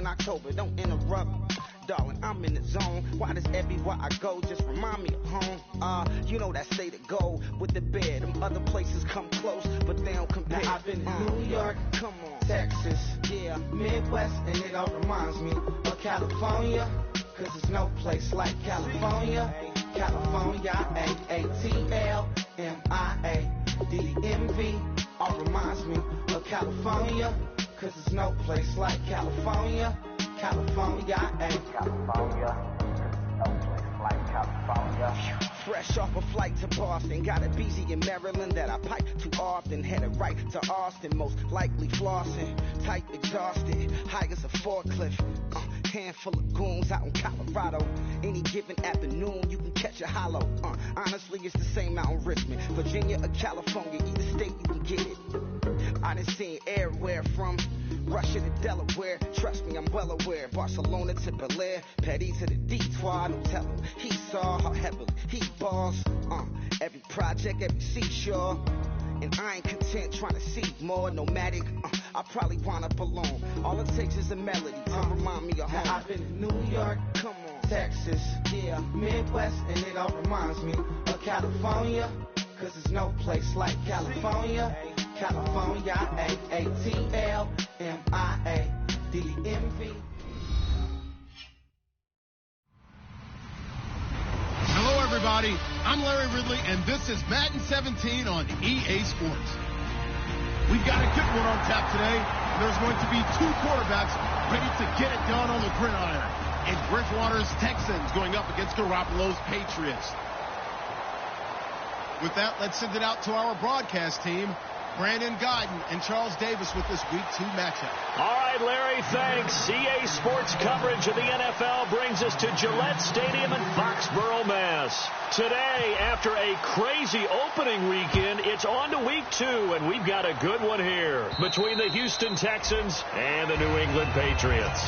October, don't interrupt. Darling, I'm in the zone. Why does everywhere I go just remind me of home? You know that say to go with the bed. Them other places come close, but they don't compare. Now I've been in New York, come on, Texas, yeah, Midwest, and it all reminds me of California. Cause there's no place like California. California, A-A-T-L-M-I-A-D-M-V. All reminds me of California. Cause there's no place like California. California, California, no place like California. fresh off a flight to Boston, got a BZ in Maryland that I pipe too often. Headed right to Austin, most likely flossing. Tight, exhausted, high as a forklift. Handful of goons out in Colorado. Any given afternoon, you can catch a hollow. Honestly, it's the same out in Richmond, Virginia or California. Either state, you can get it. I done seen everywhere from Russia to Delaware. Trust me, I'm well aware. Barcelona to Bel Air, Petty to the Detroit. Don't tell him he saw how heavily he balls. Every project, every seashore. And I ain't content trying to see more nomadic. I probably wind up alone. All it takes is a melody to remind me of home. Now I've been in New York, come on, Texas, yeah, Midwest, and it all reminds me of California. Cause there's no place like California. California, A-A-T-L-M-I-A-D-M-V. Hello, everybody. I'm Larry Ridley, and this is Madden 17 on EA Sports. We've got a good one on tap today. There's going to be two quarterbacks ready to get it done on the gridiron. And Bridgewater's Texans going up against Garoppolo's Patriots. With that, let's send it out to our broadcast team. Brandon Guyton and Charles Davis with this Week 2 matchup. All right, Larry, thanks. EA Sports coverage of the NFL brings us to Gillette Stadium in Foxborough, Mass. Today, after a crazy opening weekend, it's on to Week 2, and we've got a good one here between the Houston Texans and the New England Patriots.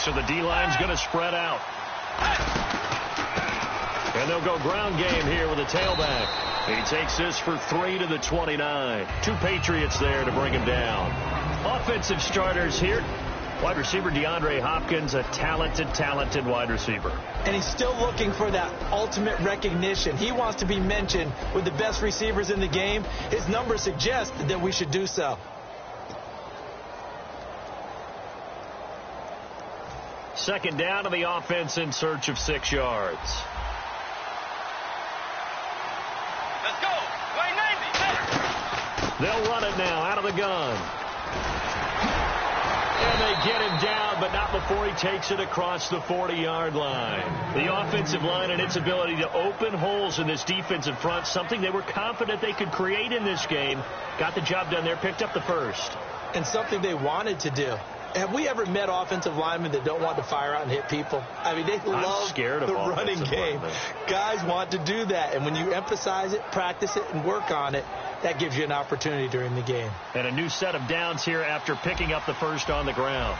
So the D-line's going to spread out. And they'll go ground game here with a tailback. He takes this for 3 to the 29. Two Patriots there to bring him down. Offensive starters here. Wide receiver DeAndre Hopkins, a talented wide receiver. And he's still looking for that ultimate recognition. He wants to be mentioned with the best receivers in the game. His numbers suggest that we should do so. Second down to the offense in search of 6 yards. Let's go. Way 90. They'll run it now out of the gun. And they get him down, but not before he takes it across the 40-yard line. The offensive line and its ability to open holes in this defensive front, something they were confident they could create in this game. Got the job done there, picked up the first. And something they wanted to do. Have we ever met offensive linemen that don't want to fire out and hit people? I mean, they love the running game. Guys want to do that, and when you emphasize it, practice it, and work on it, that gives you an opportunity during the game. And a new set of downs here after picking up the first on the ground.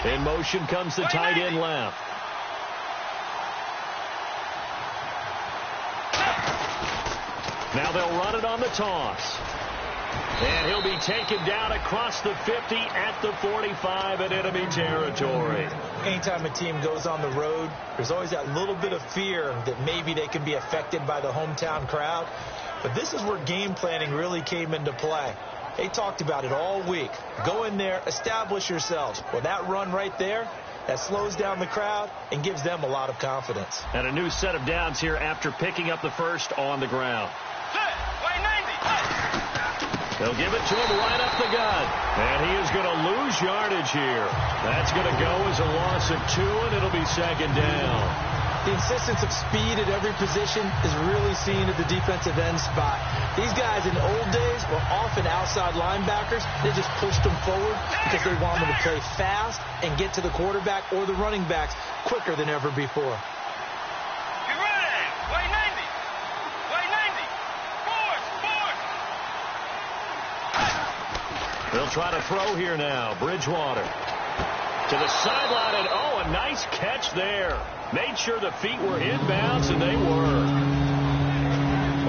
In motion comes the tight end left. Now they'll run it on the toss. And he'll be taken down across the 50 at the 45 in enemy territory. Anytime a team goes on the road, there's always that little bit of fear that maybe they can be affected by the hometown crowd. But this is where game planning really came into play. They talked about it all week. Go in there, establish yourselves. Well, that run right there, that slows down the crowd and gives them a lot of confidence. And a new set of downs here after picking up the first on the ground. They'll give it to him right up the gut. And he is going to lose yardage here. That's going to go as a loss of 2, and it'll be second down. The insistence of speed at every position is really seen at the defensive end spot. These guys in the old days were often outside linebackers. They just pushed them forward because they wanted them to play fast and get to the quarterback or the running backs quicker than ever before. They'll try to throw here now. Bridgewater to the sideline, and oh, a nice catch there. Made sure the feet were inbounds, and they were.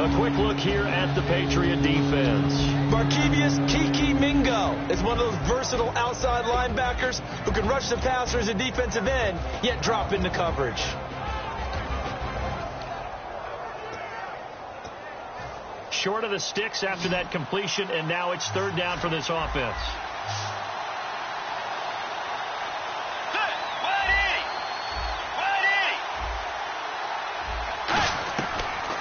A quick look here at the Patriot defense. Markevius Kiki Mingo is one of those versatile outside linebackers who can rush the passer as a defensive end, yet drop into coverage. Short of the sticks after that completion, and now it's third down for this offense.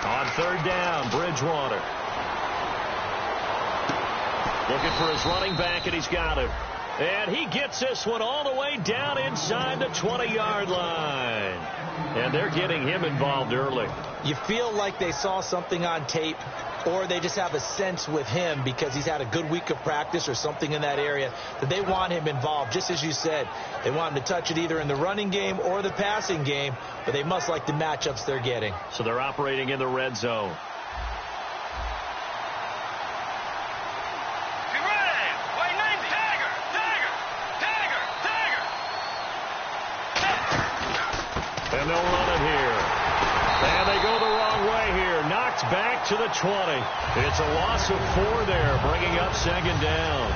On third down, Bridgewater. Looking for his running back, and he's got him. And he gets this one all the way down inside the 20-yard line. And they're getting him involved early. You feel like they saw something on tape, or they just have a sense with him because he's had a good week of practice or something in that area that they want him involved. Just as you said, they want him to touch it either in the running game or the passing game, but they must like the matchups they're getting. So they're operating in the red zone. And they'll run it here. And they go the wrong way here. Knocked back to the 20. It's a loss of 4 there, bringing up second down.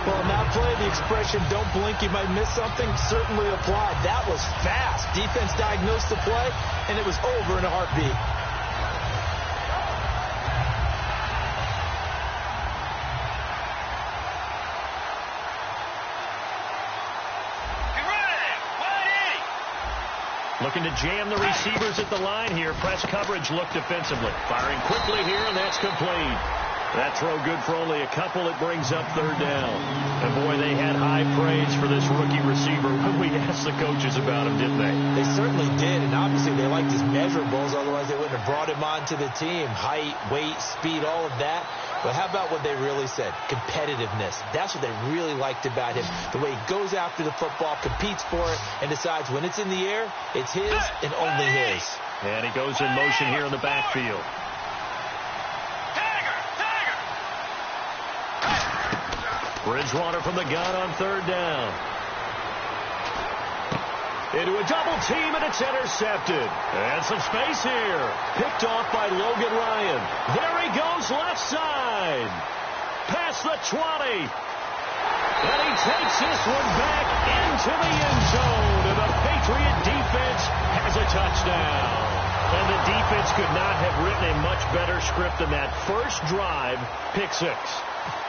Well, in that play, the expression, don't blink, you might miss something, certainly applied. That was fast. Defense diagnosed the play, and it was over in a heartbeat. Looking to jam the receivers at the line here. Press coverage look defensively. Firing quickly here, and that's complete. That throw good for only a couple. It brings up third down. And boy, they had high praise for this rookie receiver when we asked the coaches about him, didn't they? They certainly did, and obviously they liked his measurables. Otherwise, they wouldn't have brought him onto the team. Height, weight, speed, all of that. But how about what they really said? Competitiveness. That's what they really liked about him. The way he goes after the football, competes for it, and decides when it's in the air, it's his and only his. And he goes in motion here in the backfield. Bridgewater from the gun on third down. Into a double team, and it's intercepted. And some space here. Picked off by Logan Ryan. There he goes, left side. Past the 20. And he takes this one back into the end zone. And the Patriot defense has a touchdown. And the defense could not have written a much better script than that first drive, pick 6.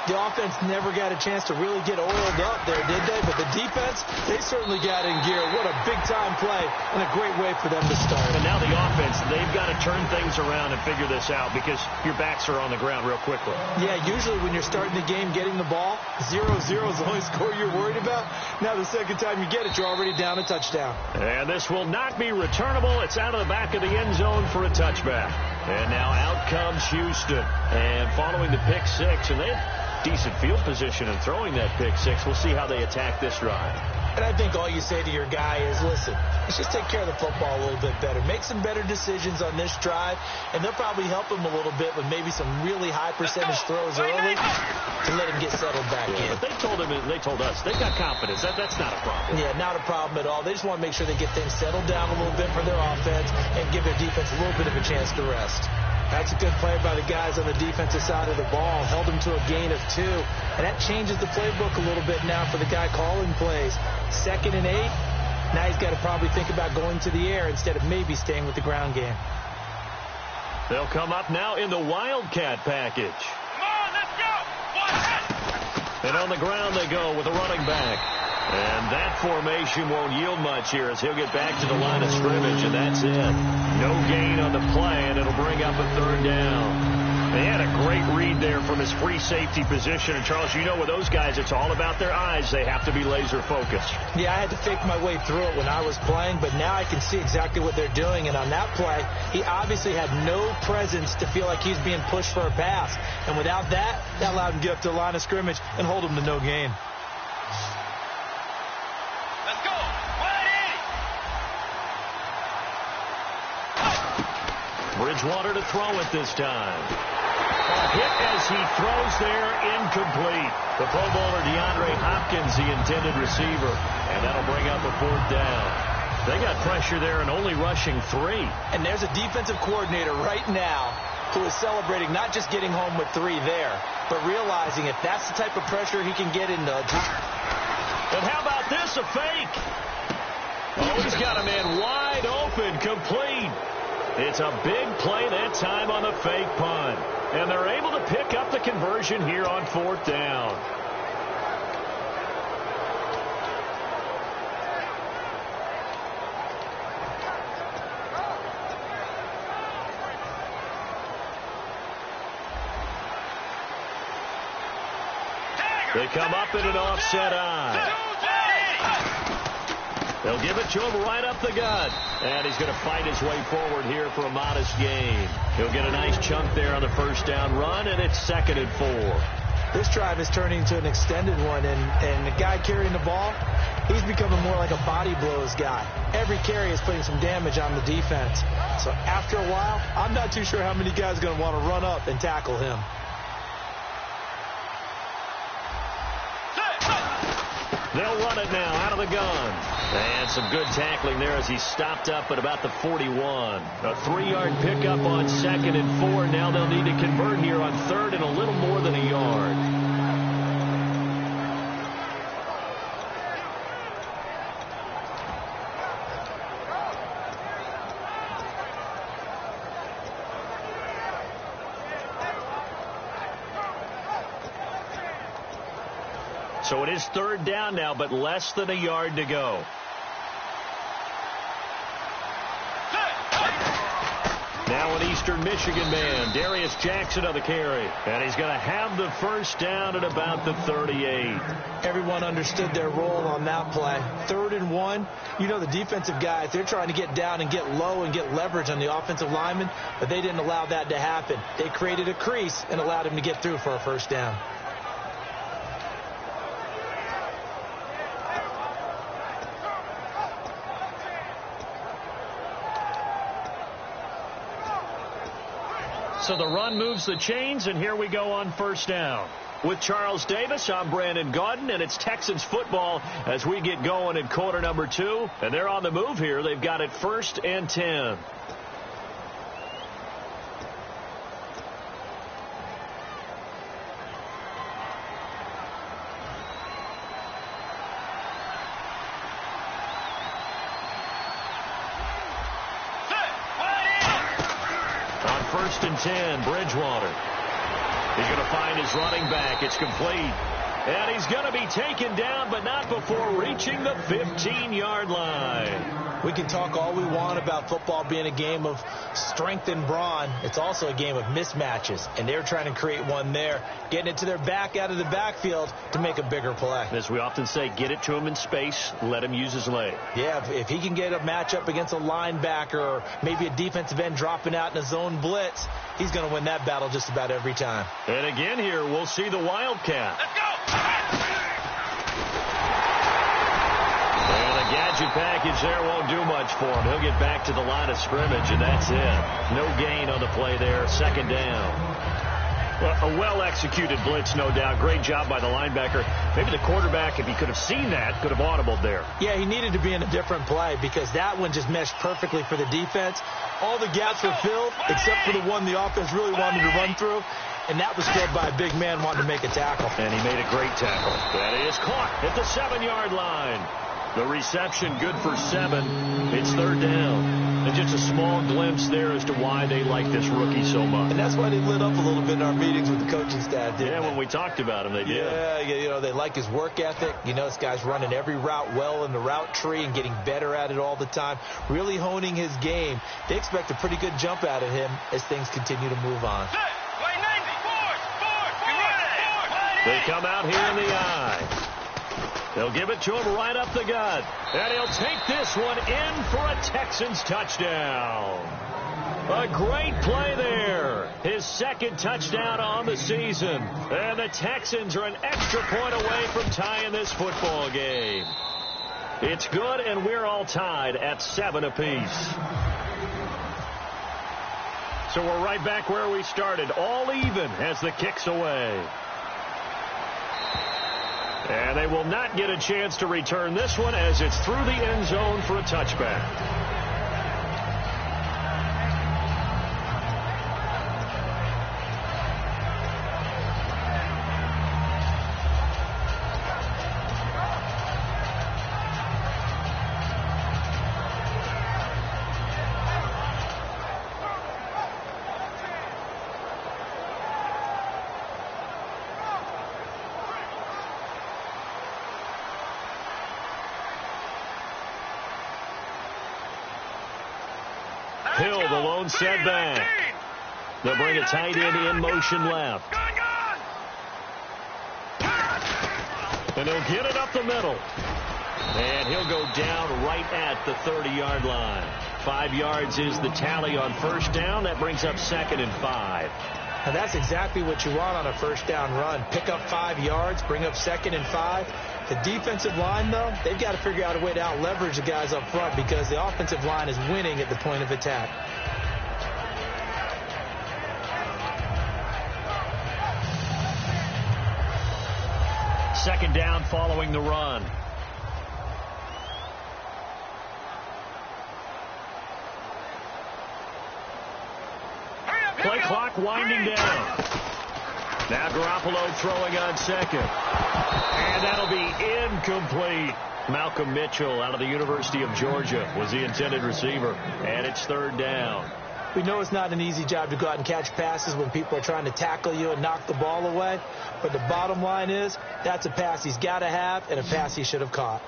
The offense never got a chance to really get oiled up there, did they? But the defense, they certainly got in gear. What a big-time play and a great way for them to start. And now the offense, they've got to turn things around and figure this out because your backs are on the ground real quickly. Yeah, usually when you're starting the game getting the ball, 0-0 is the only score you're worried about. Now the second time you get it, you're already down a touchdown. And this will not be returnable. It's out of the back of the end zone for a touchback. And now out comes Houston. And following the pick 6, and they have decent field position and throwing that pick 6. We'll see how they attack this drive. And I think all you say to your guy is, listen, let's just take care of the football a little bit better. Make some better decisions on this drive, and they'll probably help him a little bit with maybe some really high percentage throws early to let him get settled back in. But they told us, they got confidence. That's not a problem. Yeah, not a problem at all. They just want to make sure they get things settled down a little bit for their offense and give their defense a little bit of a chance to rest. That's a good play by the guys on the defensive side of the ball. Held them to a gain of 2. And that changes the playbook a little bit now for the guy calling plays. 2nd and 8. Now he's got to probably think about going to the air instead of maybe staying with the ground game. They'll come up now in the Wildcat package. Come on, let's go. And on the ground they go with a running back. And that formation won't yield much here as he'll get back to the line of scrimmage, and that's it. No gain on the play, and it'll bring up a third down. They had a great read there from his free safety position. And, Charles, you know with those guys, it's all about their eyes. They have to be laser focused. Yeah, I had to fake my way through it when I was playing, but now I can see exactly what they're doing. And on that play, he obviously had no presence to feel like he's being pushed for a pass. And without that, that allowed him to get up to the line of scrimmage and hold him to no gain. Let's go. 180. Bridgewater to throw it this time. Hit as he throws there, incomplete. The Pro Bowler DeAndre Hopkins, the intended receiver, and that'll bring up a 4th down. They got pressure there and only rushing 3. And there's a defensive coordinator right now who is celebrating not just getting home with 3 there, but realizing if that's the type of pressure he can get into. And how about this, a fake? Oh, he's got a man wide open, complete. It's a big play that time on the fake punt. And they're able to pick up the conversion here on 4th down. They come up in an offset eye. They'll give it to him right up the gut. And he's going to fight his way forward here for a modest gain. He'll get a nice chunk there on the 1st down run, and it's 2nd and 4. This drive is turning into an extended one, and the guy carrying the ball, he's becoming more like a body blows guy. Every carry is putting some damage on the defense. So after a while, I'm not too sure how many guys are going to want to run up and tackle him. They'll run it now out of the gun. And some good tackling there as he stopped up at about the 41. A 3-yard pickup on 2nd and 4. Now they'll need to convert here on 3rd and a little more than a yard. So it is 3rd down now, but less than a yard to go. Now an Eastern Michigan man, Darius Jackson on the carry. And he's going to have the 1st down at about the 38. Everyone understood their role on that play. 3rd and 1. You know the defensive guys, they're trying to get down and get low and get leverage on the offensive lineman, but they didn't allow that to happen. They created a crease and allowed him to get through for a 1st down. So the run moves the chains, and here we go on 1st down. With Charles Davis, I'm Brandon Gaudin, and it's Texans football as we get going in quarter number 2. And they're on the move here. They've got it 1st and 10. On 1st and 10, Bridgewater. He's going to find his running back. It's complete. And he's going to be taken down, but not before reaching the 15-yard line. We can talk all we want about football being a game of strength and brawn. It's also a game of mismatches, and they're trying to create one there, getting it to their back out of the backfield to make a bigger play. As we often say, get it to him in space, let him use his leg. Yeah, if he can get a matchup against a linebacker or maybe a defensive end dropping out in a zone blitz, he's going to win that battle just about every time. And again here, we'll see the Wildcat. Let's go! And the gadget package there won't do much for him. He'll get back to the line of scrimmage, and that's it. No gain on the play there. 2nd down. Well, a well-executed blitz, no doubt. Great job by the linebacker. Maybe the quarterback, if he could have seen that, could have audibled there. Yeah, he needed to be in a different play because that one just meshed perfectly for the defense. All the gaps were filled except for the one the offense really wanted to run through. And that was filled by a big man wanting to make a tackle. And he made a great tackle. That is caught at the 7-yard line. The reception good for 7. It's 3rd down. And just a small glimpse there as to why they like this rookie so much. And that's why they lit up a little bit in our meetings with the coaching staff, didn't they? When we talked about him, they did. Yeah, you know, they like his work ethic. You know, this guy's running every route well in the route tree and getting better at it all the time, really honing his game. They expect a pretty good jump out of him as things continue to move on. They come out here in the eye. They'll give it to him right up the gut. And he'll take this one in for a Texans touchdown. A great play there. His 2nd touchdown on the season. And the Texans are an extra point away from tying this football game. It's good, and we're all tied at 7 apiece. So we're right back where we started, all even as the kick's away. And they will not get a chance to return this one as it's through the end zone for a touchback. Hill, the lone setback. They'll bring a tight end in motion left. And he'll get it up the middle. And he'll go down right at the 30-yard line. 5 yards is the tally on first down. That brings up 2nd and 5. And that's exactly what you want on a first down run. Pick up 5 yards, bring up 2nd and 5. The defensive line, though, they've got to figure out a way to out-leverage the guys up front because the offensive line is winning at the point of attack. Second down following the run. Play clock winding down. Now Garoppolo throwing on second. And that'll be incomplete. Malcolm Mitchell out of the University of Georgia was the intended receiver. And it's 3rd down. We know it's not an easy job to go out and catch passes when people are trying to tackle you and knock the ball away. But the bottom line is that's a pass he's got to have and a pass he should have caught.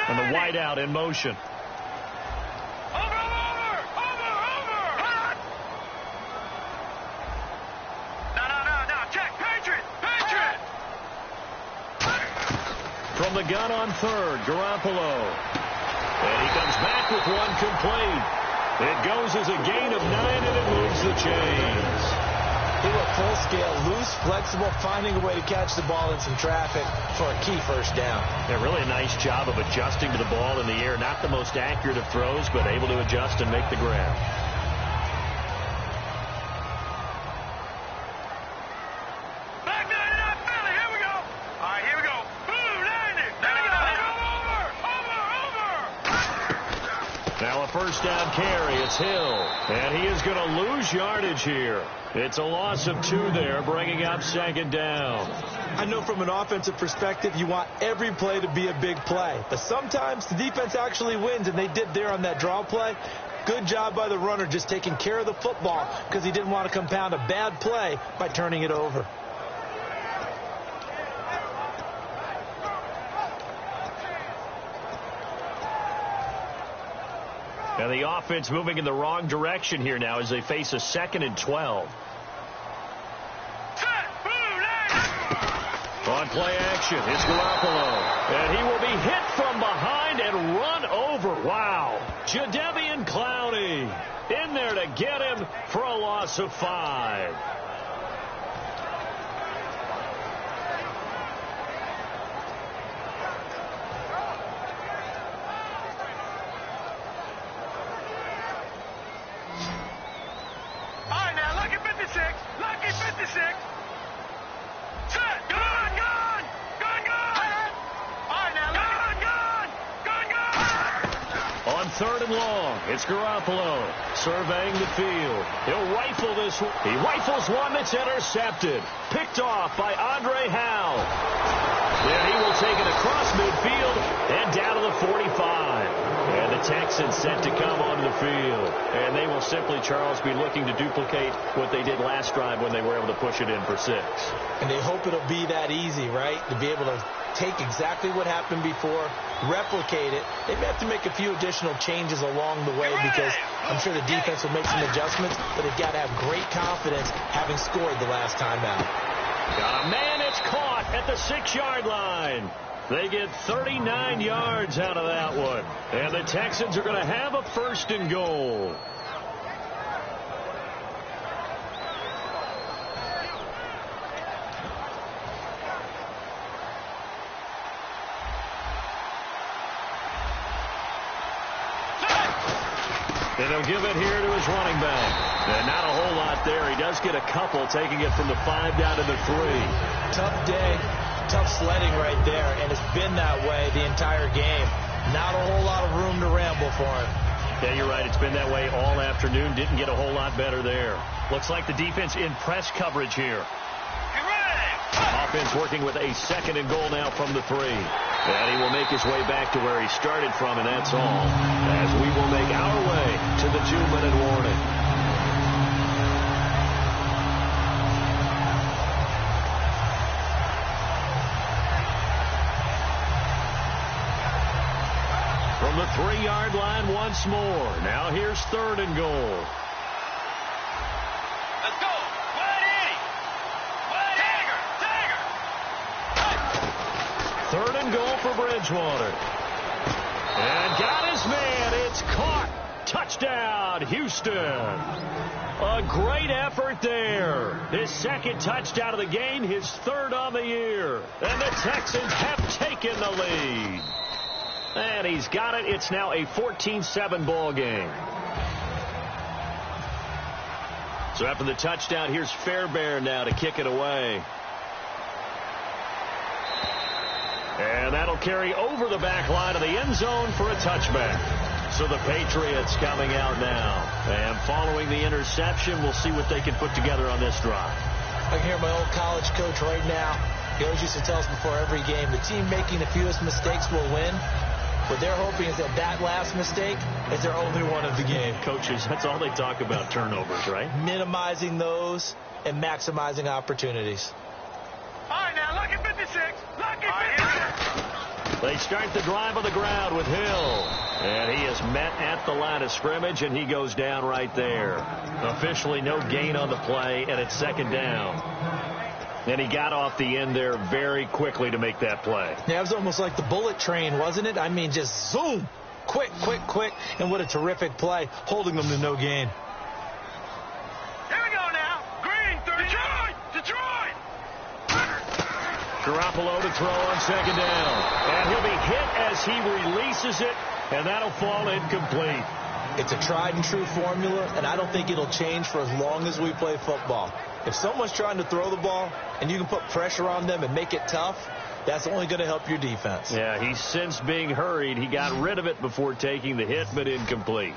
And the wideout in motion. From the gun on 3rd, Garoppolo. And he comes back with one complete. It goes as a gain of 9, and it moves the chains. They were full scale, loose, flexible, finding a way to catch the ball in some traffic for a key first down. Yeah, really a nice job of adjusting to the ball in the air. Not the most accurate of throws, but able to adjust and make the grab. First down carry. It's Hill. And he is going to lose yardage here. It's a loss of 2 there, bringing up 2nd down. I know from an offensive perspective, you want every play to be a big play. But sometimes the defense actually wins, and they did there on that draw play. Good job by the runner just taking care of the football because he didn't want to compound a bad play by turning it over. And the offense moving in the wrong direction here now as they face a 2nd and 12. On play action, it's Garoppolo. And he will be hit from behind and run over. Wow. Jadeveon Clowney in there to get him for a loss of 5. Third and long. It's Garoppolo surveying the field. He'll rifle this one. He rifles one that's intercepted. Picked off by Andre Howell. Then he will take it across midfield and down to the 45. And the Texans set to come onto the field. And they will simply, Charles, be looking to duplicate what they did last drive when they were able to push it in for 6. And they hope it'll be that easy, right? To be able to take exactly what happened before, replicate it. They may have to make a few additional changes along the way because I'm sure the defense will make some adjustments, but they've got to have great confidence having scored the last time out. Got a man, it's caught at the 6-yard line. They get 39 yards out of that one. And the Texans are going to have a 1st and goal. And he'll give it here to his running back. And not a whole lot there. He does get a couple, taking it from the 5 down to the 3. Tough day, tough sledding right there, and it's been that way the entire game. Not a whole lot of room to ramble for him. Yeah, you're right. It's been that way all afternoon. Didn't get a whole lot better there. Looks like the defense in press coverage here. Offense working with a 2nd and goal now from the 3. And he will make his way back to where he started from, and that's all. As we will make our way to the 2-minute warning. From the 3-yard line once more. Now here's 3rd and goal. Let's go. 3rd and goal for Bridgewater. And got his man. It's caught. Touchdown, Houston. A great effort there. His 2nd touchdown of the game, his 3rd on the year. And the Texans have taken the lead. And he's got it. It's now a 14-7 ball game. So after the touchdown, here's Fairbairn now to kick it away. And that'll carry over the back line of the end zone for a touchback. So the Patriots coming out now. And following the interception, we'll see what they can put together on this drive. I can hear my old college coach right now. He always used to tell us before every game, the team making the fewest mistakes will win. What they're hoping is that last mistake is their only one of the game. Coaches, that's all they talk about, turnovers, right? Minimizing those and maximizing opportunities. All right, now, lucky 56. Lucky 56. They start the drive on the ground with Hill. And he is met at the line of scrimmage, and he goes down right there. Officially no gain on the play, and it's 2nd down. And he got off the end there very quickly to make that play. Yeah, it was almost like the bullet train, wasn't it? I mean, just zoom. Quick, quick, quick. And what a terrific play, holding them to no gain. Here we go now. Green, 30. Detroit. Garoppolo to throw on 2nd down. And he'll be hit as he releases it, and that'll fall incomplete. It's a tried and true formula, and I don't think it'll change for as long as we play football. If someone's trying to throw the ball and you can put pressure on them and make it tough, that's only going to help your defense. Yeah, he's since being hurried. He got rid of it before taking the hit, but incomplete.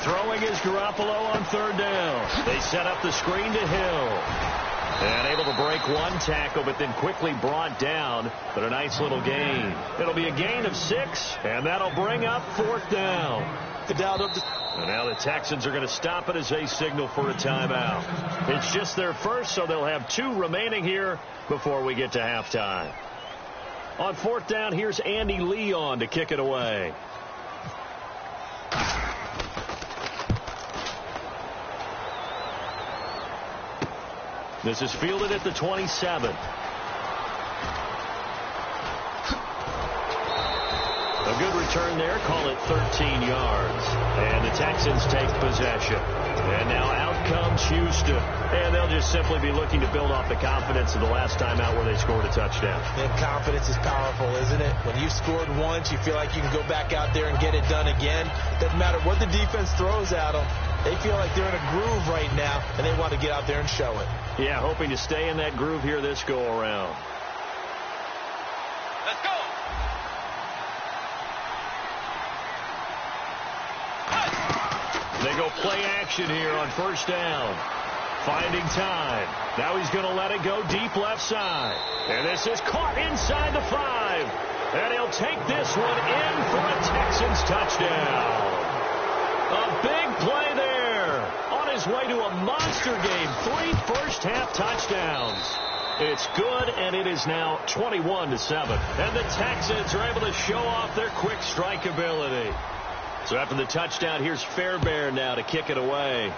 Throwing is Garoppolo on 3rd down. They set up the screen to Hill. And able to break one tackle, but then quickly brought down. But a nice little gain. It'll be a gain of 6, and that'll bring up 4th down. And now the Texans are going to stop it as they signal for a timeout. It's just their first, so they'll have 2 remaining here before we get to halftime. On 4th down, here's Andy Leon to kick it away. This is fielded at the 27. A good return there. Call it 13 yards. And the Texans take possession. And now out comes Houston. And they'll just simply be looking to build off the confidence of the last time out where they scored a touchdown. And confidence is powerful, isn't it? When you've scored once, you feel like you can go back out there and get it done again. Doesn't matter what the defense throws at them. They feel like they're in a groove right now, and they want to get out there and show it. Yeah, hoping to stay in that groove here this go-around. Let's go. They go play action here on 1st down. Finding time. Now he's going to let it go deep left side. And this is caught inside the 5. And he'll take this one in for a Texans touchdown. A big play there. On his way to a monster game. 3 first-half touchdowns. It's good, and it is now 21-7. And the Texans are able to show off their quick strike ability. So after the touchdown, here's Fairbairn now to kick it away.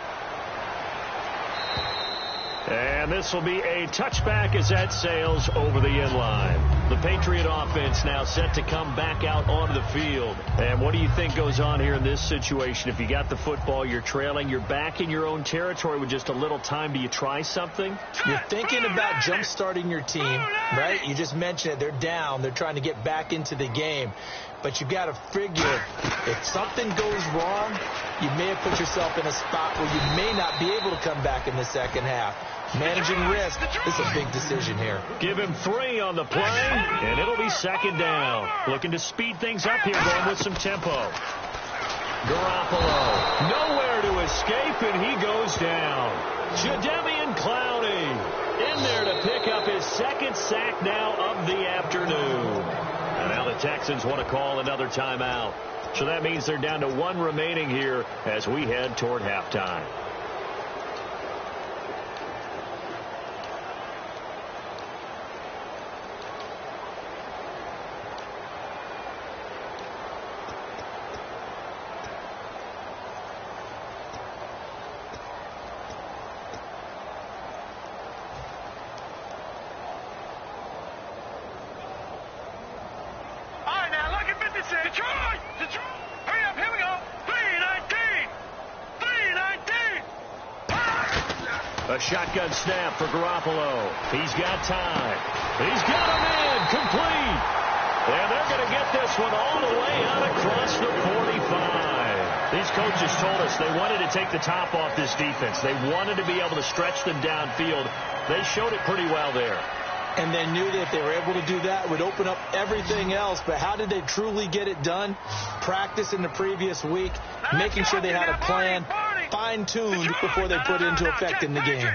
And this will be a touchback as that sails over the end line. The Patriot offense now set to come back out onto the field. And what do you think goes on here in this situation? If you got the football, you're trailing, you're back in your own territory with just a little time. Do you try something? You're thinking about jump-starting your team, right? You just mentioned it. They're down. They're trying to get back into the game. But you've got to figure if something goes wrong, you may have put yourself in a spot where you may not be able to come back in the second half. Managing risk is a big decision here. Give him 3 on the play, and it'll be second down. Looking to speed things up here, going with some tempo. Garoppolo, nowhere to escape, and he goes down. Jadeveon Clowney in there to pick up his second sack now of the afternoon. And now the Texans want to call another timeout. So that means they're down to 1 remaining here as we head toward halftime. Detroit! Hurry up, here we go! 319! 319! A shotgun snap for Garoppolo. He's got time. He's got him in. Complete. And they're going to get this one all the way out across the 45. These coaches told us they wanted to take the top off this defense. They wanted to be able to stretch them downfield. They showed it pretty well there. And they knew that if they were able to do that, it would open up everything else. But how did they truly get it done? Practice in the previous week, making sure they had a plan, fine-tuned before they put it into effect in the game.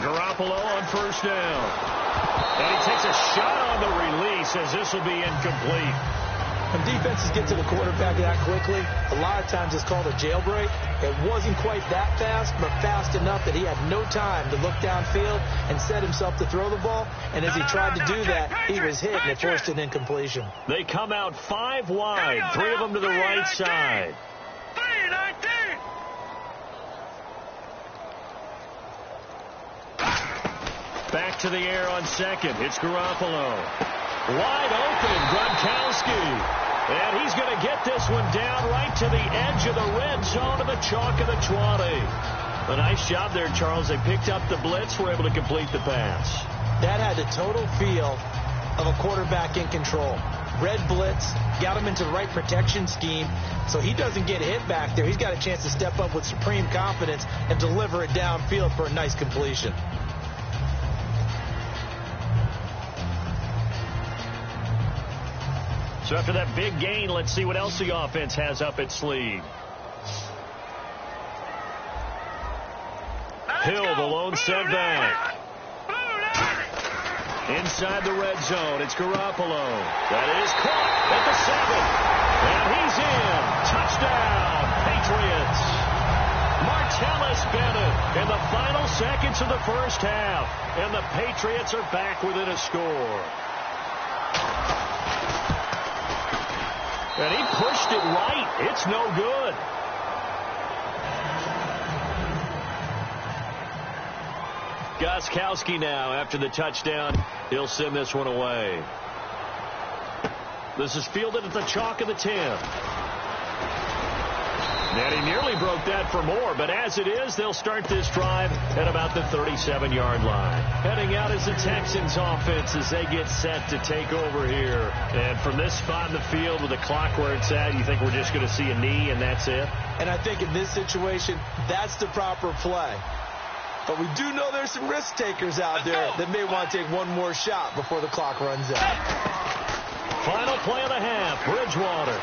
Garoppolo on first down. And he takes a shot on the release as this will be incomplete. When defenses get to the quarterback that quickly, a lot of times it's called a jailbreak. It wasn't quite that fast, but fast enough that he had no time to look downfield and set himself to throw the ball. And as he tried to do that, he was hit and it forced an incompletion. They come out 5 wide, 3 of them to the right side. 319! Back to the air on second. It's Garoppolo. Wide open, Gronkowski. And he's going to get this one down right to the edge of the red zone of the chalk of the 20. A nice job there, Charles. They picked up the blitz, were able to complete the pass. That had the total feel of a quarterback in control. Red blitz, got him into the right protection scheme, so he doesn't get hit back there. He's got a chance to step up with supreme confidence and deliver it downfield for a nice completion. So after that big gain, let's see what else the offense has up its sleeve. Hill, the lone setback. Inside the red zone, it's Garoppolo. That is caught at the 7. And he's in. Touchdown, Patriots. Martellus Bennett in the final seconds of the first half. And the Patriots are back within a score. And he pushed it right. It's no good. Gostkowski now after the touchdown. He'll send this one away. This is fielded at the chalk of the 10. And he nearly broke that for more, but as it is, they'll start this drive at about the 37-yard line. Heading out is the Texans offense as they get set to take over here. And from this spot in the field with the clock where it's at, you think we're just going to see a knee and that's it? And I think in this situation, that's the proper play. But we do know there's some risk takers out there that may want to take one more shot before the clock runs out. Final play of the half, Bridgewater.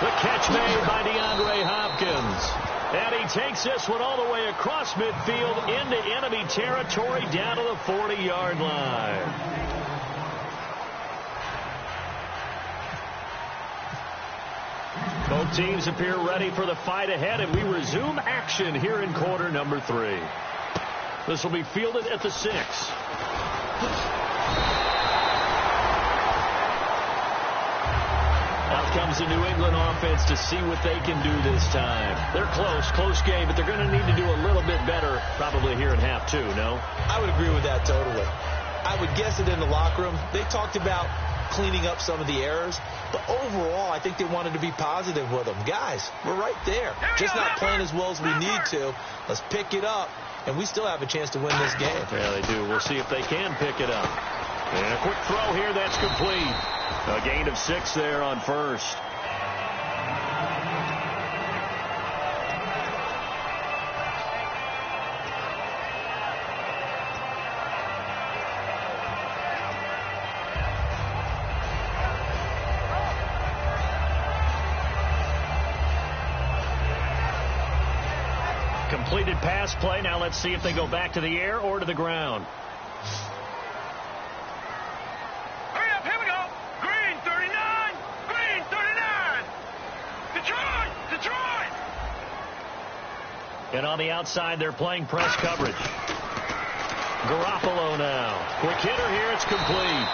The catch made by DeAndre Hopkins. And he takes this one all the way across midfield into enemy territory down to the 40-yard line. Both teams appear ready for the fight ahead, and we resume action here in quarter number 3. This will be fielded at the 6. Out comes the New England offense to see what they can do this time. They're close game, but they're going to need to do a little bit better probably here in half 2, no? I would agree with that totally. I would guess it in the locker room. They talked about cleaning up some of the errors, but overall, I think they wanted to be positive with them. Guys, we're right there. Just not playing as well as we need to. Let's pick it up, and we still have a chance to win this game. Yeah, they do. We'll see if they can pick it up. And a quick throw here, that's complete. A gain of 6 there on first. Completed pass play. Now let's see if they go back to the air or to the ground. Hurry up, here we go. Green 39, green 39. Detroit. And on the outside, they're playing press coverage. Garoppolo now. Quick hitter here, it's complete.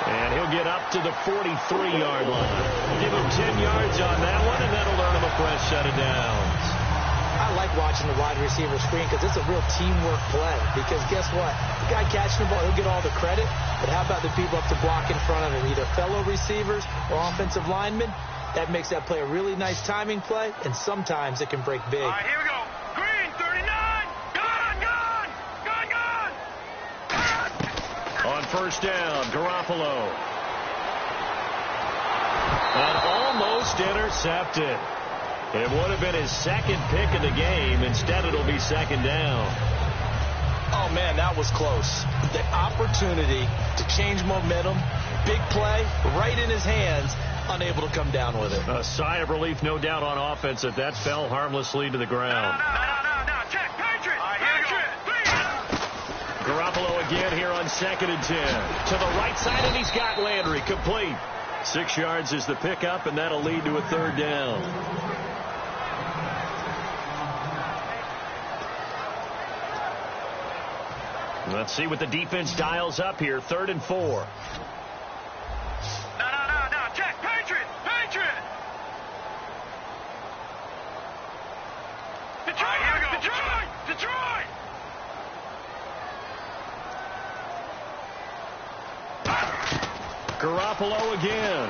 And he'll get up to the 43-yard line. Give him 10 yards on that one, and that'll earn him a fresh set of downs. I like watching the wide receiver screen because it's a real teamwork play. Because guess what? The guy catching the ball, he'll get all the credit. But how about the people up to block in front of him, either fellow receivers or offensive linemen? That makes that play a really nice timing play, and sometimes it can break big. All right, here we go. Green 39. Gone. On first down, Garoppolo. And almost intercepted. It would have been his second pick of the game. Instead, it'll be second down. Oh, man, that was close. The opportunity to change momentum, big play, right in his hands, unable to come down with it. A sigh of relief, no doubt, on offense if that fell harmlessly to the ground. No. Check, Patriot. Garoppolo again here on 2nd and 10. To the right side, and he's got Landry. Complete. 6 yards is the pickup, and that'll lead to a third down. Let's see what the defense dials up here. 3rd and 4. No. Check, Patriot. Detroit. Garoppolo again.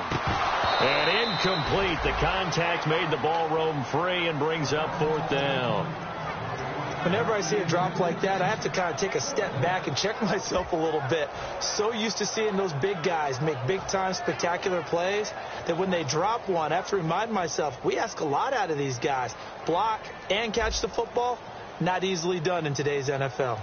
And incomplete. The contact made the ball roam free and brings up 4th down. Whenever I see a drop like that, I have to kind of take a step back and check myself a little bit. So used to seeing those big guys make big-time spectacular plays that when they drop one, I have to remind myself, we ask a lot out of these guys. Block and catch the football, not easily done in today's NFL.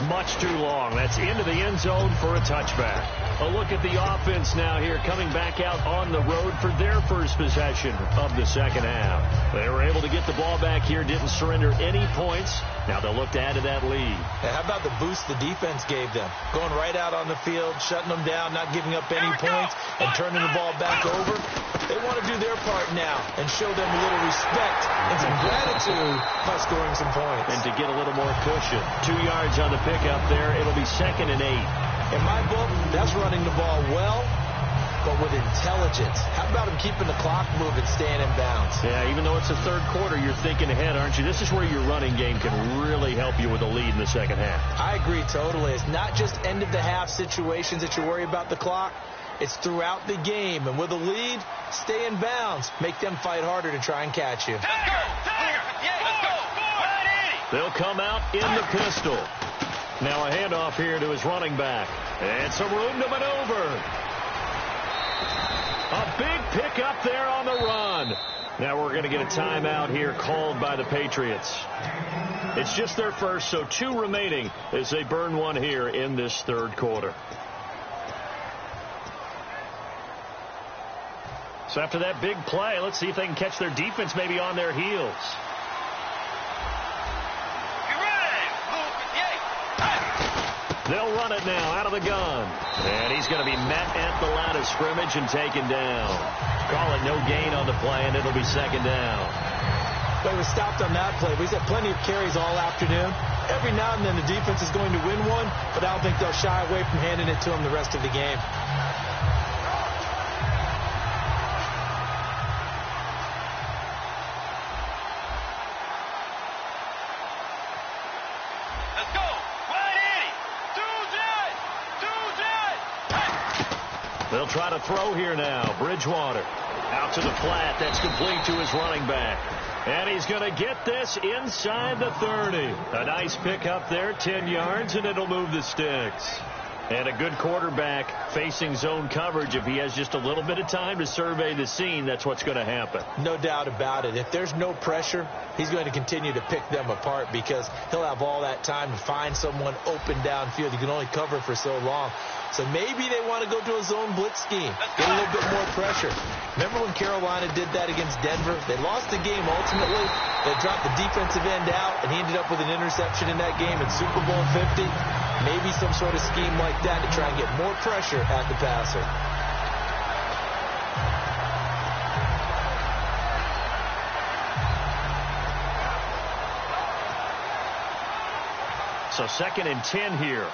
Much too long. That's into the end zone for a touchback. A look at the offense now here, coming back out on the road for their first possession of the second half. They were able to get the ball back here, didn't surrender any points. Now they'll look to add to that lead. And how about the boost the defense gave them? Going right out on the field, shutting them down, not giving up any points, and turning the ball back over. They want to do their part now and show them a little respect and some gratitude by scoring some points. And to get a little more cushion. 2 yards on the pickup there. It'll be 2nd and 8. In my book, that's running the ball well, but with intelligence. How about him keeping the clock moving, staying in bounds? Yeah, even though it's the 3rd quarter, you're thinking ahead, aren't you? This is where your running game can really help you with a lead in the second half. I agree totally. It's not just end-of-the-half situations that you worry about the clock. It's throughout the game. And with a lead, stay in bounds. Make them fight harder to try and catch you. Tiger! Yeah, let's go! They'll come out in the pistol. Now a handoff here to his running back. And some room to maneuver. A big pickup there on the run. Now we're going to get a timeout here called by the Patriots. It's just their first, so 2 remaining as they burn one here in this 3rd quarter. So after that big play, let's see if they can catch their defense maybe on their heels. They'll run it now out of the gun. And he's going to be met at the line of scrimmage and taken down. Call it no gain on the play, and it'll be 2nd down. Well, he was stopped on that play. He's had plenty of carries all afternoon. Every now and then the defense is going to win one, but I don't think they'll shy away from handing it to him the rest of the game. He'll try to throw here now. Bridgewater out to the flat. That's complete to his running back. And he's going to get this inside the 30. A nice pick up there, 10 yards, and it'll move the sticks. And a good quarterback facing zone coverage. If he has just a little bit of time to survey the scene, that's what's going to happen. No doubt about it. If there's no pressure, he's going to continue to pick them apart because he'll have all that time to find someone open downfield. He can only cover for so long. So maybe they want to go to a zone blitz scheme, get a little bit more pressure. Remember when Carolina did that against Denver? They lost the game ultimately. They dropped the defensive end out, and he ended up with an interception in that game in Super Bowl 50. Maybe some sort of scheme like that to try and get more pressure at the passer. So 2nd and 10 here.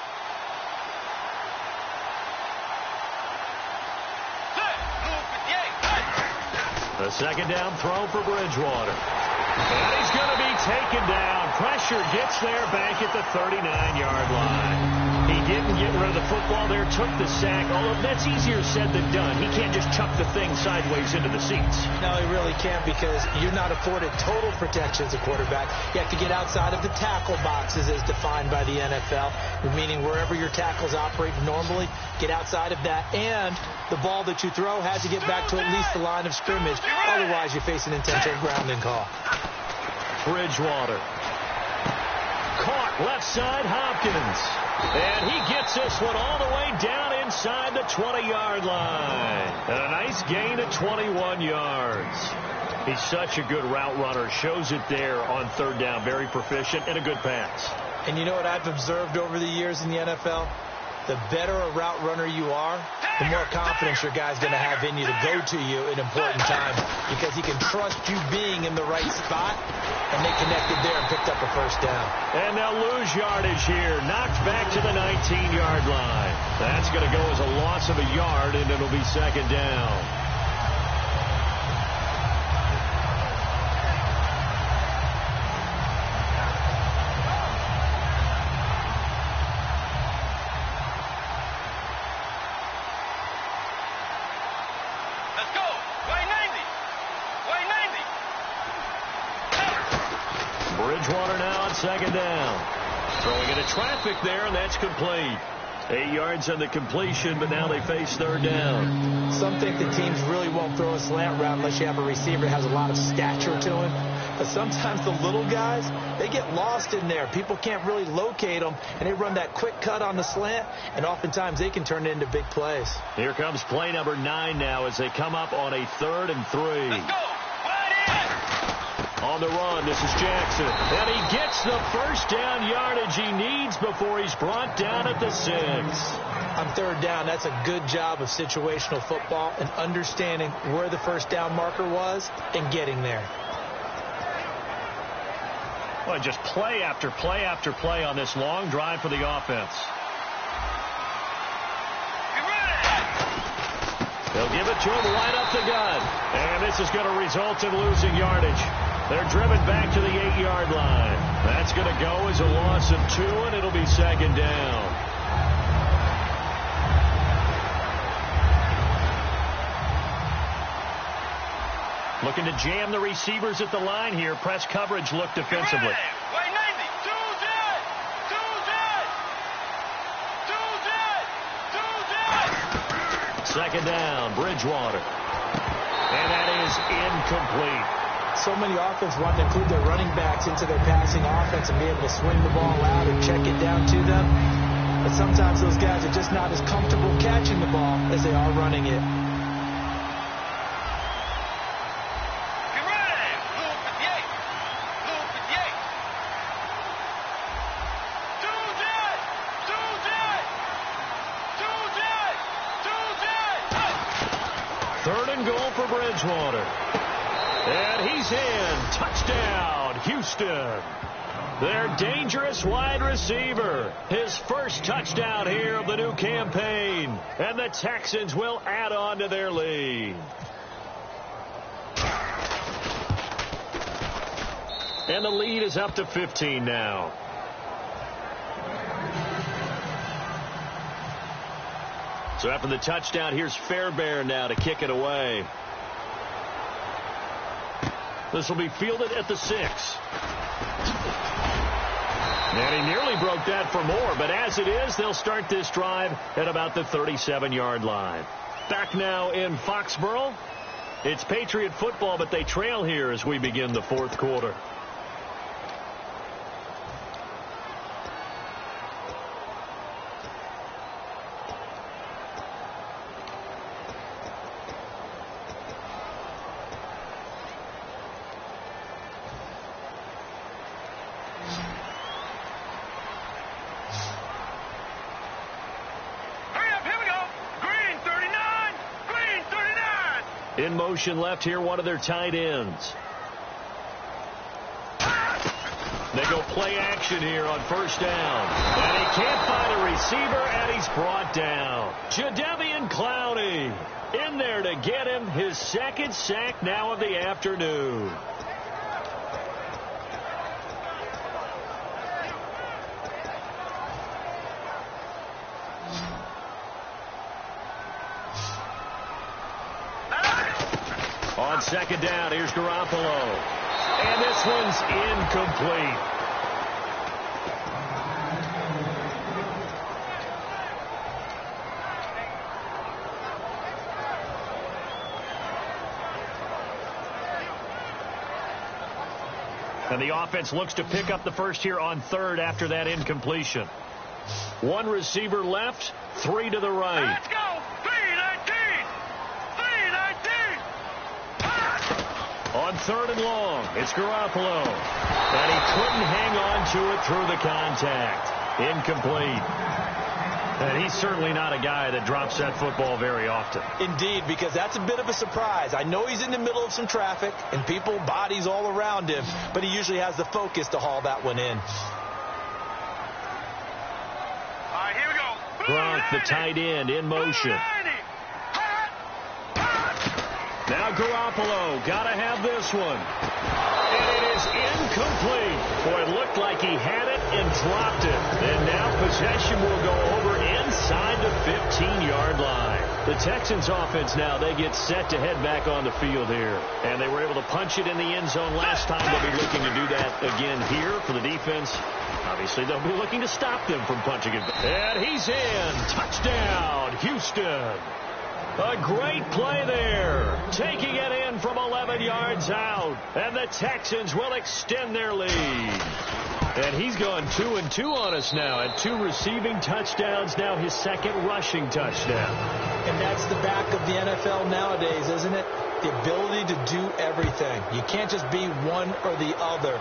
The second down throw for Bridgewater. And he's going to be taken down. Pressure gets there back at the 39-yard line. He didn't get rid of the football there, took the sack, although that's easier said than done. He can't just chuck the thing sideways into the seats. No, he really can't because you're not afforded total protection as a quarterback. You have to get outside of the tackle boxes as defined by the NFL, meaning wherever your tackles operate normally, get outside of that, and the ball that you throw has to get back to at least the line of scrimmage. Otherwise, you face an intentional grounding call. Bridgewater. Caught left side, Hopkins. And he gets this one all the way down inside the 20-yard line. And a nice gain of 21 yards. He's such a good route runner. Shows it there on 3rd down. Very proficient and a good pass. And you know what I've observed over the years in the NFL? The better a route runner you are, the more confidence your guy's going to have in you to go to you in important times because he can trust you being in the right spot, and they connected there and picked up a 1st down. And they'll lose yardage here. Knocked back to the 19-yard line. That's going to go as a loss of a yard, and it'll be 2nd down. Bridgewater now on 2nd down. Throwing into traffic there, and that's complete. 8 yards on the completion, but now they face 3rd down. Some think the teams really won't throw a slant route unless you have a receiver that has a lot of stature to him. But sometimes the little guys, they get lost in there. People can't really locate them, and they run that quick cut on the slant, and oftentimes they can turn it into big plays. Here comes play number 9 now as they come up on a 3rd and 3. Let's go. On the run, this is Jackson. And he gets the 1st down yardage he needs before he's brought down at the 6. On 3rd down, that's a good job of situational football and understanding where the 1st down marker was and getting there. Well, just play after play after play on this long drive for the offense. They'll give it to him right up the gut. And this is going to result in losing yardage. They're driven back to the 8-yard line. That's going to go as a loss of 2, and it'll be 2nd down. Looking to jam the receivers at the line here. Press coverage look defensively. Second down, Bridgewater. And that is incomplete. So many offenses want to include their running backs into their passing offense and be able to swing the ball out or check it down to them. But sometimes those guys are just not as comfortable catching the ball as they are running it. Bridgewater. And he's in. Touchdown, Houston. Their dangerous wide receiver. His first touchdown here of the new campaign. And the Texans will add on to their lead. And the lead is up to 15 now. So after the touchdown, here's Fairbairn now to kick it away. This will be fielded at the 6. And he nearly broke that for more, but as it is, they'll start this drive at about the 37-yard line. Back now in Foxborough. It's Patriot football, but they trail here as we begin the fourth quarter. In motion left here, one of their tight ends. They go play action here on first down. And he can't find a receiver, and he's brought down. Jadeveon Clowney in there to get him his second sack now of the afternoon. On second down, here's Garoppolo. And this one's incomplete. And the offense looks to pick up the first here on third after that incompletion. One receiver left, 3 to the right. Let's go! 319! 319! On third and long, it's Garoppolo. And he couldn't hang on to it through the contact. Incomplete. And he's certainly not a guy that drops that football very often. Indeed, because that's a bit of a surprise. I know he's in the middle of some traffic and people, bodies all around him, but he usually has the focus to haul that one in. All right, here we go. Gronk, the tight end, in motion. Now Garoppolo, gotta have this one. And it is incomplete. Boy, it looked like he had it and dropped it. And now possession will go over inside the 15-yard line. The Texans offense now, they get set to head back on the field here. And they were able to punch it in the end zone last time. They'll be looking to do that again here for the defense. Obviously, they'll be looking to stop them from punching it. And he's in. Touchdown, Houston. A great play there, taking it in from 11 yards out, and the Texans will extend their lead. And he's gone 2-2 on us now, and 2 receiving touchdowns, now his second rushing touchdown. And that's the back of the NFL nowadays, isn't it? The ability to do everything. You can't just be one or the other.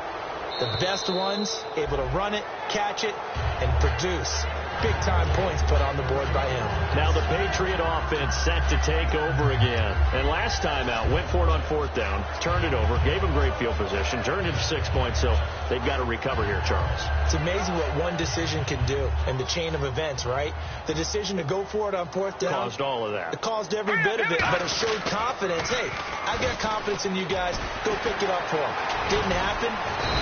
The best ones able to run it, catch it, and produce. Big-time points put on the board by him. Now the Patriot offense set to take over again. And last time out, went for it on fourth down, turned it over, gave him great field position, turned it to 6 points, so they've got to recover here, Charles. It's amazing what one decision can do in the chain of events, right? The decision to go for it on fourth down. Caused all of that. It caused every bit of it, but it showed confidence. Hey, I got confidence in you guys. Go pick it up for them. Didn't happen.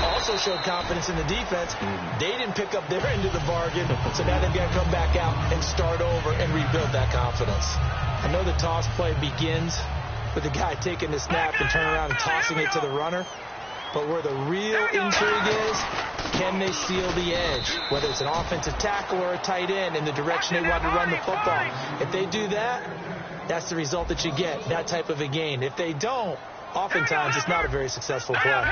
Also showed confidence in the defense. They didn't pick up their end of the bargain, so now they've got to come back out and start over and rebuild that confidence. I know the toss play begins with the guy taking the snap and turning around and tossing it to the runner. But where the real intrigue is, can they seal the edge? Whether it's an offensive tackle or a tight end in the direction they want to run the football. If they do that, that's the result that you get, that type of a gain. If they don't, oftentimes it's not a very successful play.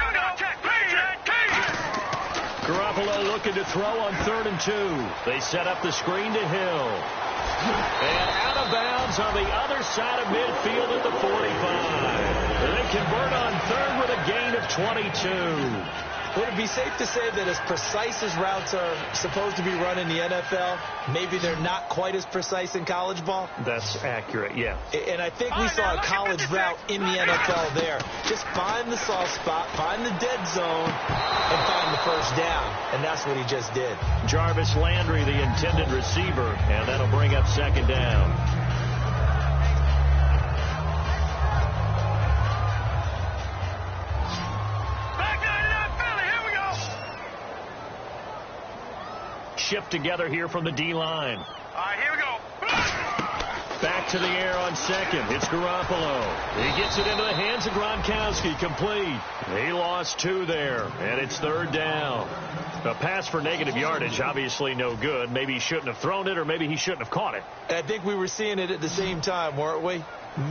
Garoppolo looking to throw on 3rd and 2. They set up the screen to Hill. And out of bounds on the other side of midfield at the 45. They convert on 3rd with a gain of 22. Would it be safe to say that as precise as routes are supposed to be run in the NFL, maybe they're not quite as precise in college ball? That's accurate, yeah. And I think we saw a college route in the NFL there. Just find the soft spot, find the dead zone, and find the first down. And that's what he just did. Jarvis Landry, the intended receiver, and that'll bring up 2nd down. Shipped together here from the D-line. All right, here we go. to the air on second. It's Garoppolo. He gets it into the hands of Gronkowski. Complete. He lost 2 there, and it's 3rd down. A pass for negative yardage, obviously no good. Maybe he shouldn't have thrown it, or maybe he shouldn't have caught it. I think we were seeing it at the same time, weren't we?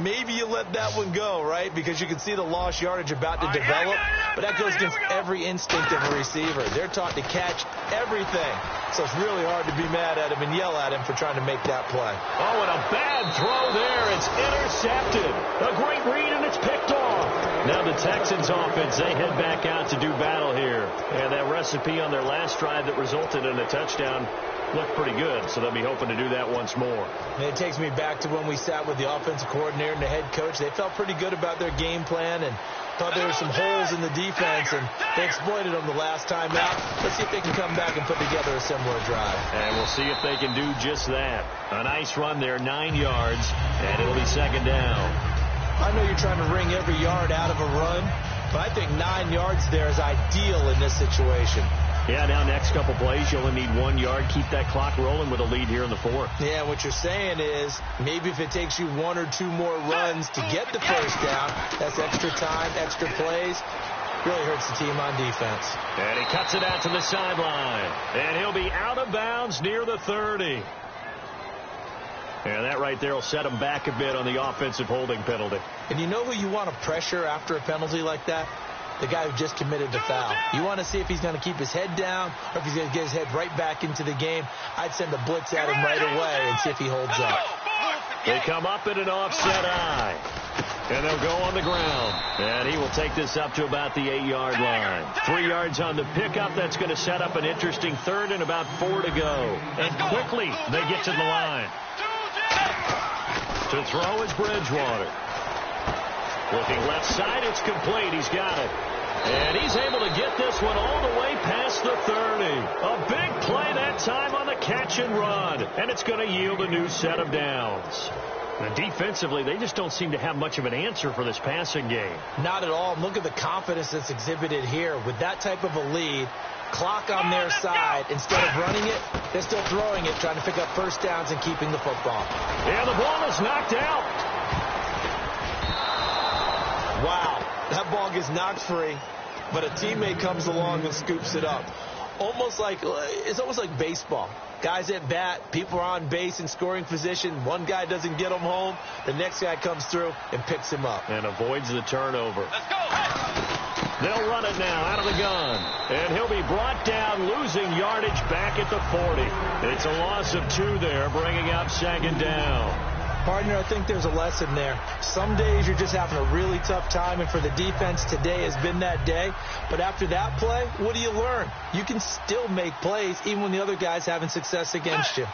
Maybe you let that one go, right? Because you can see the lost yardage about to develop. But that goes against every instinct of a receiver. They're taught to catch everything. So it's really hard to be mad at him and yell at him for trying to make that play. Oh, and a bad throw there. It's intercepted. A great read, and it's picked off. Now the Texans offense, they head back out to do battle here. And that recipe on their last drive that resulted in a touchdown looked pretty good, so they'll be hoping to do that once more. And it takes me back to when we sat with the offensive coordinator and the head coach. They felt pretty good about their game plan and thought there were some holes in the defense, and they exploited them the last time out. Let's see if they can come back and put together a similar drive. And we'll see if they can do just that. A nice run there, 9 yards, and it'll be 2nd down. I know you're trying to wring every yard out of a run, but I think 9 yards there is ideal in this situation. Yeah, now next couple plays, you only need 1 yard. Keep that clock rolling with a lead here in the 4th. Yeah, what you're saying is maybe if it takes you 1 or 2 more runs to get the 1st down, that's extra time, extra plays. Really hurts the team on defense. And he cuts it out to the sideline. And he'll be out of bounds near the 30. And that right there will set him back a bit on the offensive holding penalty. And you know who you want to pressure after a penalty like that? The guy who just committed the foul. You want to see if he's going to keep his head down or if he's going to get his head right back into the game. I'd send a blitz at him right away and see if he holds up. They come up in an offset eye. And they'll go on the ground. And he will take this up to about the 8-yard line. 3 yards on the pickup. That's going to set up an interesting 3rd and about 4 to go. And quickly they get to the line. To throw is Bridgewater. Looking left side, it's complete. He's got it. And he's able to get this one all the way past the 30. A big play that time on the catch and run. And it's going to yield a new set of downs. And defensively, they just don't seem to have much of an answer for this passing game. Not at all. Look at the confidence that's exhibited here. With that type of a lead, clock on their side, instead of running it, they're still throwing it, trying to pick up 1st downs and keeping the football. Yeah, the ball is knocked out. Wow, that ball gets knocked free, but a teammate comes along and scoops it up. It's almost like baseball. Guys at bat, people are on base in scoring position. One guy doesn't get him home. The next guy comes through and picks him up. And avoids the turnover. Let's go. They'll run it now out of the gun. And he'll be brought down, losing yardage back at the 40. It's a loss of 2 there, bringing up 2nd down. Partner, I think there's a lesson there. Some days you're just having a really tough time, and for the defense, today has been that day. But after that play, what do you learn? You can still make plays even when the other guy's having success against you.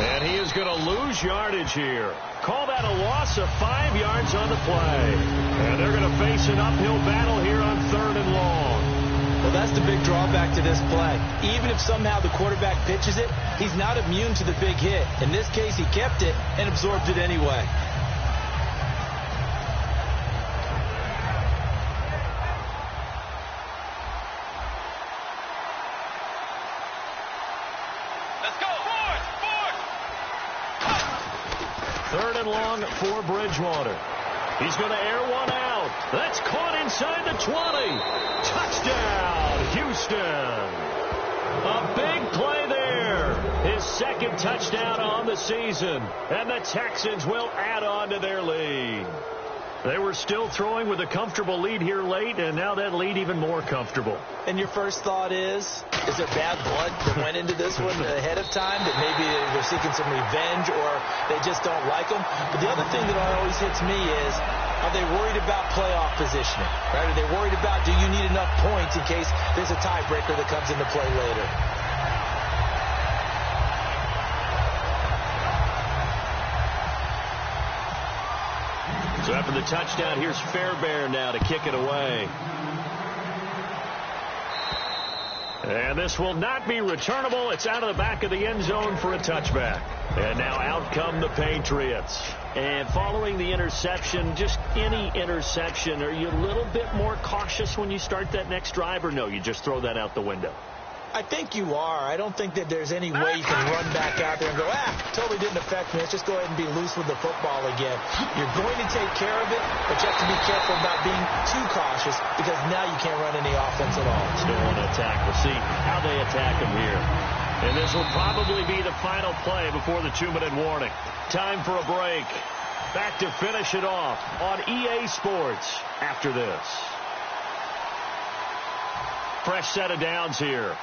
And he is going to lose yardage here. Call that a loss of 5 yards on the play. And they're going to face an uphill battle here on 3rd and long. Well, that's the big drawback to this play. Even if somehow the quarterback pitches it, he's not immune to the big hit. In this case, he kept it and absorbed it anyway. Let's go. 3rd and long for Bridgewater. He's going to air one out. That's caught inside the 20. Touchdown, Houston. A big play there. His 2nd touchdown on the season. And the Texans will add on to their lead. They were still throwing with a comfortable lead here late, and now that lead even more comfortable. And your first thought is there bad blood that went into this one ahead of time, that maybe they're seeking some revenge or they just don't like them? But the other thing that always hits me is, are they worried about playoff positioning? Right? Are they worried about, do you need enough points in case there's a tiebreaker that comes into play later? So after the touchdown, here's Fairbairn now to kick it away. And this will not be returnable. It's out of the back of the end zone for a touchback. And now out come the Patriots. And following the interception, just any interception, are you a little bit more cautious when you start that next drive, or no, you just throw that out the window? I think you are. I don't think that there's any way you can run back out there and go, totally didn't affect me. Let's just go ahead and be loose with the football again. You're going to take care of it, but you have to be careful about being too cautious because now you can't run any offense at all. Still want to attack. We'll see how they attack him here. And this will probably be the final play before the 2-minute warning. Time for a break. Back to finish it off on EA Sports after this. Fresh set of downs here.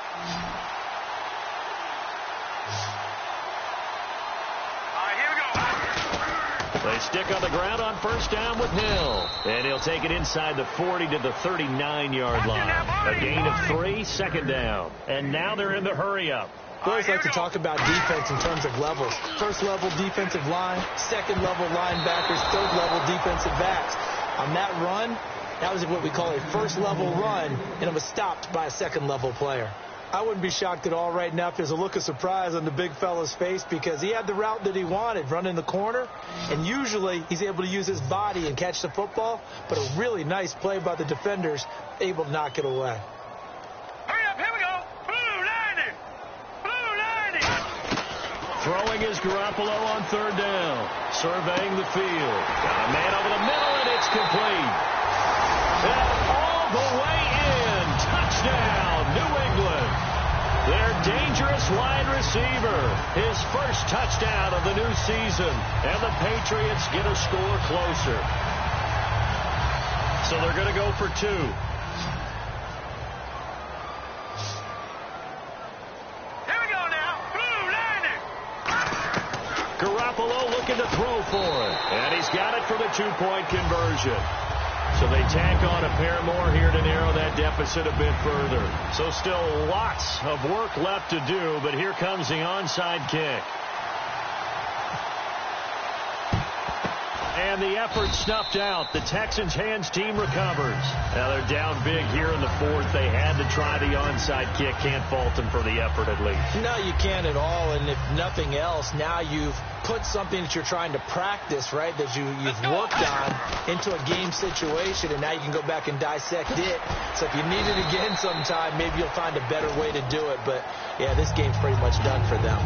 They stick on the ground on first down with Hill. And he'll take it inside the 40 to the 39-yard line. A gain of 3, second down. And now they're in the hurry-up. We always like to talk about defense in terms of levels. First-level defensive line, second-level linebackers, third-level defensive backs. On that run, that was what we call a first-level run, and it was stopped by a second-level player. I wouldn't be shocked at all right now if there's a look of surprise on the big fella's face because he had the route that he wanted, running the corner, and usually he's able to use his body and catch the football, but a really nice play by the defenders, able to knock it away. Hurry up, here we go. Blue 90. Blue 90. Throwing is Garoppolo on third down. Surveying the field. Got a man over the middle, and it's complete. And all the way in. Touchdown, New England. Their dangerous wide receiver. His first touchdown of the new season. And the Patriots get a score closer. So they're going to go for 2. Here we go now. Blue 90. Garoppolo looking to throw for it. And he's got it for the 2-point conversion. So they tack on a pair more here to narrow that deficit a bit further. So still lots of work left to do, but here comes the onside kick. And the effort snuffed out. The Texans' hands team recovers. Now they're down big here in the 4th. They had to try the onside kick. Can't fault them for the effort at least. No, you can't at all. And if nothing else, now you've put something that you're trying to practice, right, that you've worked on into a game situation, and now you can go back and dissect it. So if you need it again sometime, maybe you'll find a better way to do it. But, yeah, this game's pretty much done for them.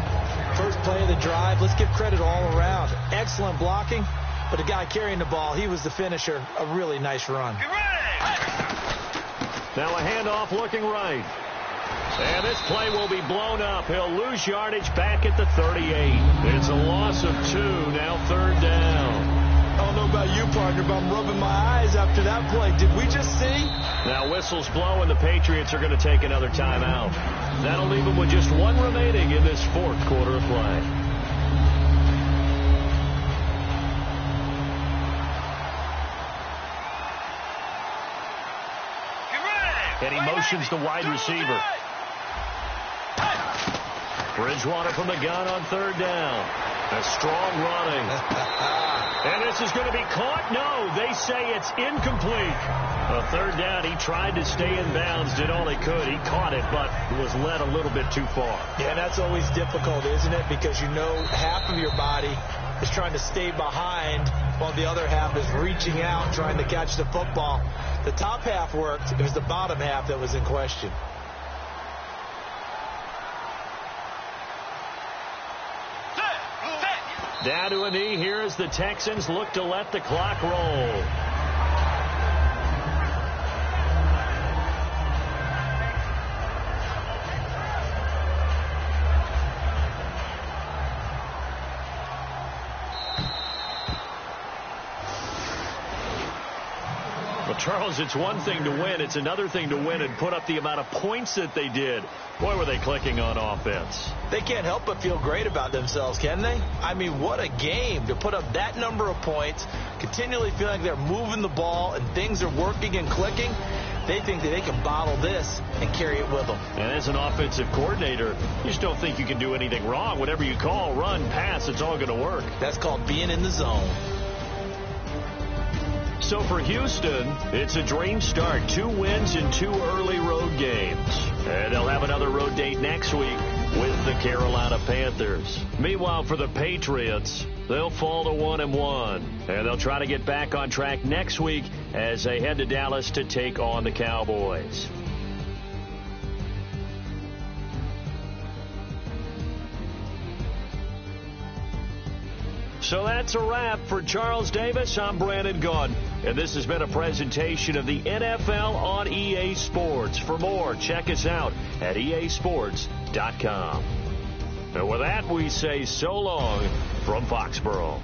First play of the drive, let's give credit all around. Excellent blocking. But the guy carrying the ball, he was the finisher. A really nice run. Now a handoff looking right. And this play will be blown up. He'll lose yardage back at the 38. It's a loss of 2. Now third down. I don't know about you, partner, but I'm rubbing my eyes after that play. Did we just see? Now whistles blow, and the Patriots are going to take another timeout. That'll leave them with just 1 remaining in this 4th quarter of play. And he motions the wide receiver. Bridgewater from the gun on third down. A strong running. And this is going to be caught? No, they say it's incomplete. A third down, he tried to stay in bounds, did all he could. He caught it, but was led a little bit too far. Yeah, that's always difficult, isn't it? Because you know half of your body is trying to stay behind while the other half is reaching out, trying to catch the football. The top half worked. It was the bottom half that was in question. Down to a knee here as the Texans look to let the clock roll. Well, Charles, it's one thing to win. It's another thing to win and put up the amount of points that they did. Boy, were they clicking on offense. They can't help but feel great about themselves, can they? I mean, what a game to put up that number of points, continually feeling like they're moving the ball and things are working and clicking. They think that they can bottle this and carry it with them. And as an offensive coordinator, you just don't think you can do anything wrong. Whatever you call, run, pass, it's all going to work. That's called being in the zone. So for Houston, it's a dream start. 2 wins in 2 early road games. And they'll have another road date next week with the Carolina Panthers. Meanwhile, for the Patriots, they'll fall to 1-1. And they'll try to get back on track next week as they head to Dallas to take on the Cowboys. So that's a wrap for Charles Davis. I'm Brandon Gaudin, and this has been a presentation of the NFL on EA Sports. For more, check us out at easports.com. And with that, we say so long from Foxborough.